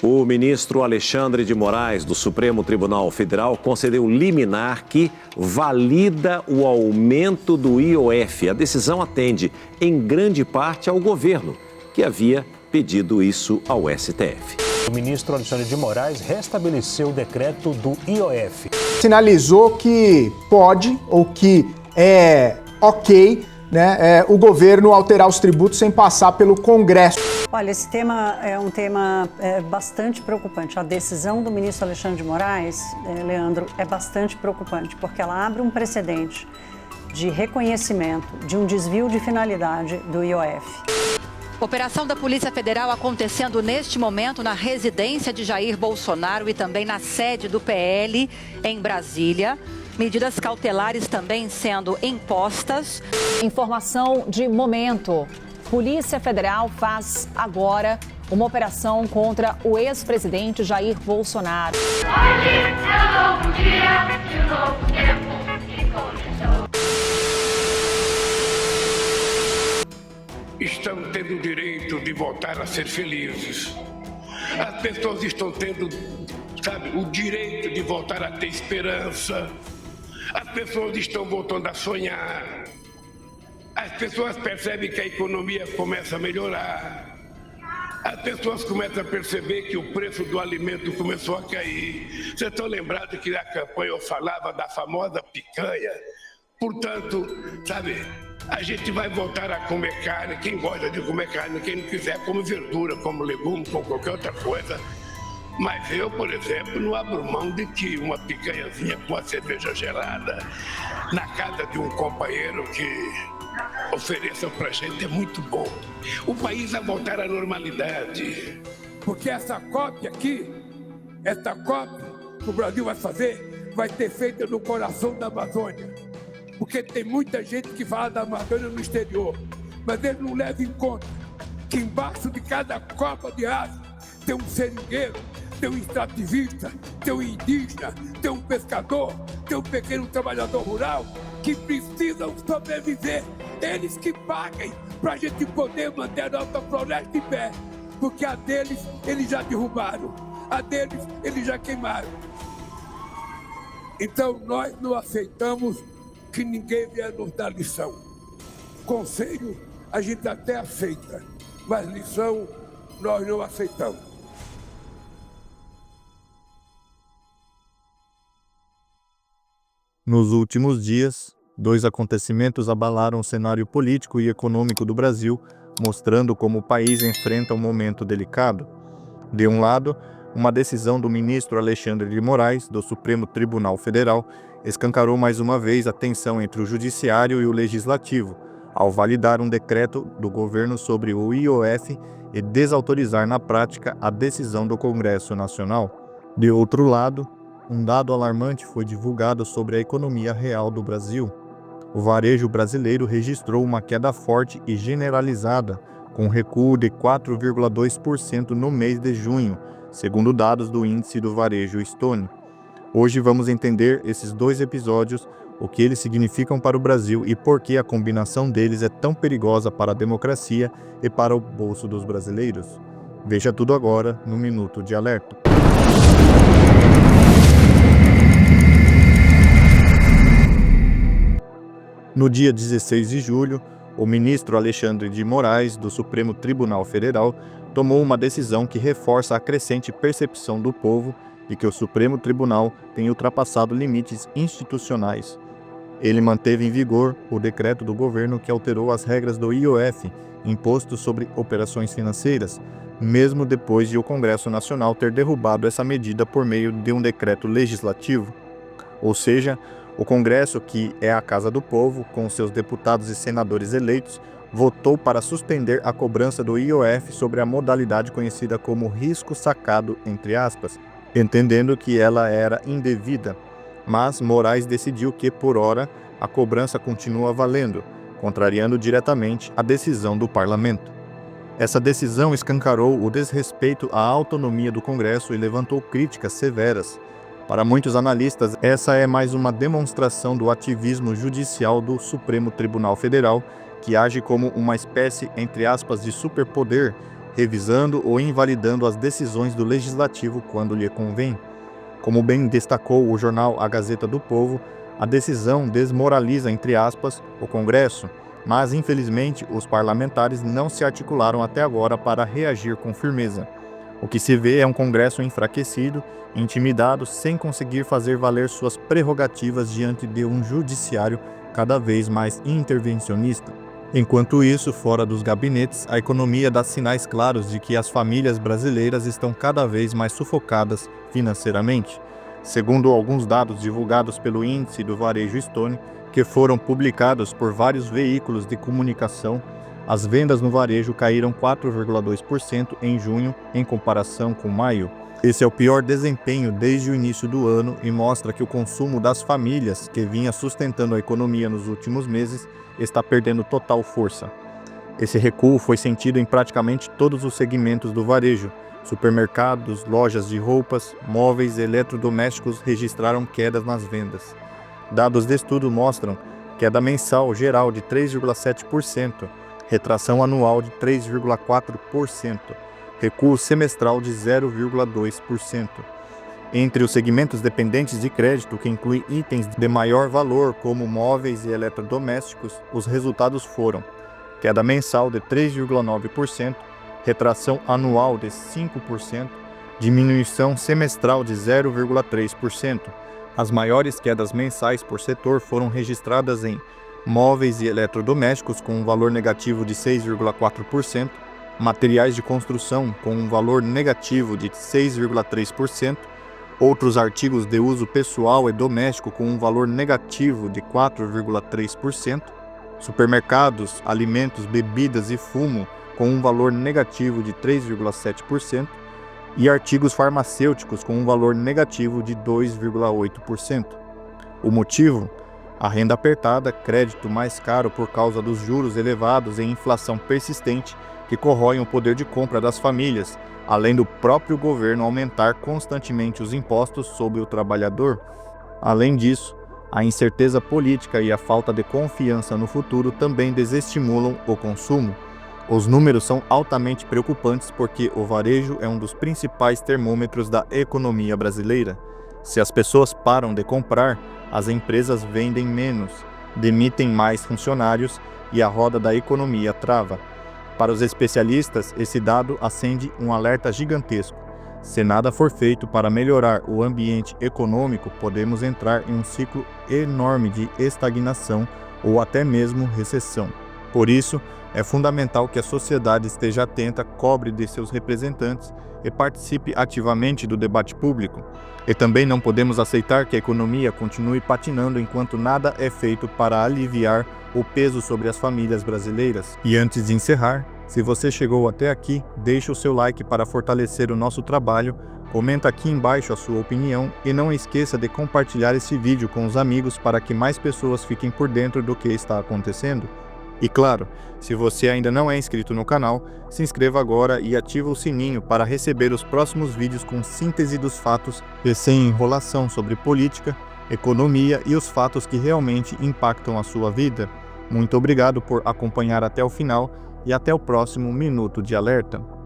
O ministro Alexandre de Moraes, do Supremo Tribunal Federal, concedeu liminar que valida o aumento do IOF. A decisão atende, em grande parte, ao governo, que havia pedido isso ao STF. O ministro Alexandre de Moraes restabeleceu o decreto do IOF. Sinalizou que pode ou que é ok, né, o governo alterar os tributos sem passar pelo Congresso. Olha, esse tema é um tema bastante preocupante. A decisão do ministro Alexandre de Moraes, Leandro, é bastante preocupante, porque ela abre um precedente de reconhecimento de um desvio de finalidade do IOF. Operação da Polícia Federal acontecendo neste momento na residência de Jair Bolsonaro e também na sede do PL em Brasília. Medidas cautelares também sendo impostas. Informação de momento. Polícia Federal faz agora uma operação contra o ex-presidente Jair Bolsonaro. Hoje é um novo dia, de um novo tempo que começou. Estão tendo o direito de voltar a ser felizes. As pessoas estão tendo, o direito de voltar a ter esperança. As pessoas estão voltando a sonhar. As pessoas percebem que a economia começa a melhorar. As pessoas começam a perceber que o preço do alimento começou a cair. Vocês estão lembrados que na campanha eu falava da famosa picanha? Portanto, a gente vai voltar a comer carne. Quem gosta de comer carne, quem não quiser, come verdura, come legume, como qualquer outra coisa. Mas eu, por exemplo, não abro mão de que uma picanhazinha com a cerveja gelada na casa de um companheiro que ofereça pra gente é muito bom. O país vai voltar à normalidade. Porque essa COP aqui, essa COP que o Brasil vai fazer, vai ter feita no coração da Amazônia. Porque tem muita gente que fala da Amazônia no exterior, mas ele não leva em conta que embaixo de cada copa de aço tem um seringueiro, tem um extrativista, tem um indígena, tem um pescador, tem um pequeno trabalhador rural que precisam sobreviver. Eles que paguem para a gente poder manter a nossa floresta em pé. Porque a deles eles já derrubaram, a deles eles já queimaram. Então nós não aceitamos que ninguém venha nos dar lição. Conselho a gente até aceita, mas lição nós não aceitamos. Nos últimos dias, 2 acontecimentos abalaram o cenário político e econômico do Brasil, mostrando como o país enfrenta um momento delicado. De um lado, uma decisão do ministro Alexandre de Moraes, do Supremo Tribunal Federal, escancarou mais uma vez a tensão entre o Judiciário e o Legislativo, ao validar um decreto do governo sobre o IOF e desautorizar na prática a decisão do Congresso Nacional. De outro lado, um dado alarmante foi divulgado sobre a economia real do Brasil. O varejo brasileiro registrou uma queda forte e generalizada, com recuo de 4,2% no mês de junho, segundo dados do Índice do Varejo Estônio. Hoje vamos entender esses 2 episódios, o que eles significam para o Brasil e por que a combinação deles é tão perigosa para a democracia e para o bolso dos brasileiros. Veja tudo agora no Minuto de Alerta. No dia 16 de julho, o ministro Alexandre de Moraes, do Supremo Tribunal Federal, tomou uma decisão que reforça a crescente percepção do povo de que o Supremo Tribunal tem ultrapassado limites institucionais. Ele manteve em vigor o decreto do governo que alterou as regras do IOF, Imposto sobre Operações Financeiras, mesmo depois de o Congresso Nacional ter derrubado essa medida por meio de um decreto legislativo. Ou seja, o Congresso, que é a Casa do Povo, com seus deputados e senadores eleitos, votou para suspender a cobrança do IOF sobre a modalidade conhecida como risco sacado, entre aspas, entendendo que ela era indevida. Mas Moraes decidiu que, por hora, a cobrança continua valendo, contrariando diretamente a decisão do parlamento. Essa decisão escancarou o desrespeito à autonomia do Congresso e levantou críticas severas. Para muitos analistas, essa é mais uma demonstração do ativismo judicial do Supremo Tribunal Federal, que age como uma espécie, entre aspas, de superpoder revisando ou invalidando as decisões do Legislativo quando lhe convém. Como bem destacou o jornal A Gazeta do Povo, a decisão desmoraliza, entre aspas, o Congresso, mas infelizmente os parlamentares não se articularam até agora para reagir com firmeza. O que se vê é um Congresso enfraquecido, intimidado, sem conseguir fazer valer suas prerrogativas diante de um judiciário cada vez mais intervencionista. Enquanto isso, fora dos gabinetes, a economia dá sinais claros de que as famílias brasileiras estão cada vez mais sufocadas financeiramente. Segundo alguns dados divulgados pelo Índice do Varejo Stone, que foram publicados por vários veículos de comunicação, as vendas no varejo caíram 4,2% em junho em comparação com maio. Esse é o pior desempenho desde o início do ano e mostra que o consumo das famílias, que vinha sustentando a economia nos últimos meses, está perdendo total força. Esse recuo foi sentido em praticamente todos os segmentos do varejo. Supermercados, lojas de roupas, móveis e eletrodomésticos registraram quedas nas vendas. Dados de estudo mostram queda mensal geral de 3,7%, retração anual de 3,4%, recuo semestral de 0,2%. Entre os segmentos dependentes de crédito, que inclui itens de maior valor como móveis e eletrodomésticos, os resultados foram queda mensal de 3,9%, retração anual de 5%, diminuição semestral de 0,3%. As maiores quedas mensais por setor foram registradas em móveis e eletrodomésticos com um valor negativo de 6,4%, materiais de construção com um valor negativo de 6,3%, outros artigos de uso pessoal e doméstico com um valor negativo de 4,3%, supermercados, alimentos, bebidas e fumo com um valor negativo de 3,7% e artigos farmacêuticos com um valor negativo de 2,8%. O motivo? A renda apertada, crédito mais caro por causa dos juros elevados e inflação persistente que corroem o poder de compra das famílias, além do próprio governo aumentar constantemente os impostos sobre o trabalhador. Além disso, a incerteza política e a falta de confiança no futuro também desestimulam o consumo. Os números são altamente preocupantes porque o varejo é um dos principais termômetros da economia brasileira. Se as pessoas param de comprar, as empresas vendem menos, demitem mais funcionários e a roda da economia trava. Para os especialistas, esse dado acende um alerta gigantesco. Se nada for feito para melhorar o ambiente econômico, podemos entrar em um ciclo enorme de estagnação ou até mesmo recessão. Por isso, é fundamental que a sociedade esteja atenta, cobre de seus representantes e participe ativamente do debate público. E também não podemos aceitar que a economia continue patinando enquanto nada é feito para aliviar o peso sobre as famílias brasileiras. E antes de encerrar, se você chegou até aqui, deixe o seu like para fortalecer o nosso trabalho, comenta aqui embaixo a sua opinião e não esqueça de compartilhar esse vídeo com os amigos para que mais pessoas fiquem por dentro do que está acontecendo. E claro, se você ainda não é inscrito no canal, se inscreva agora e ativa o sininho para receber os próximos vídeos com síntese dos fatos e sem enrolação sobre política, economia e os fatos que realmente impactam a sua vida. Muito obrigado por acompanhar até o final e até o próximo Minuto de Alerta.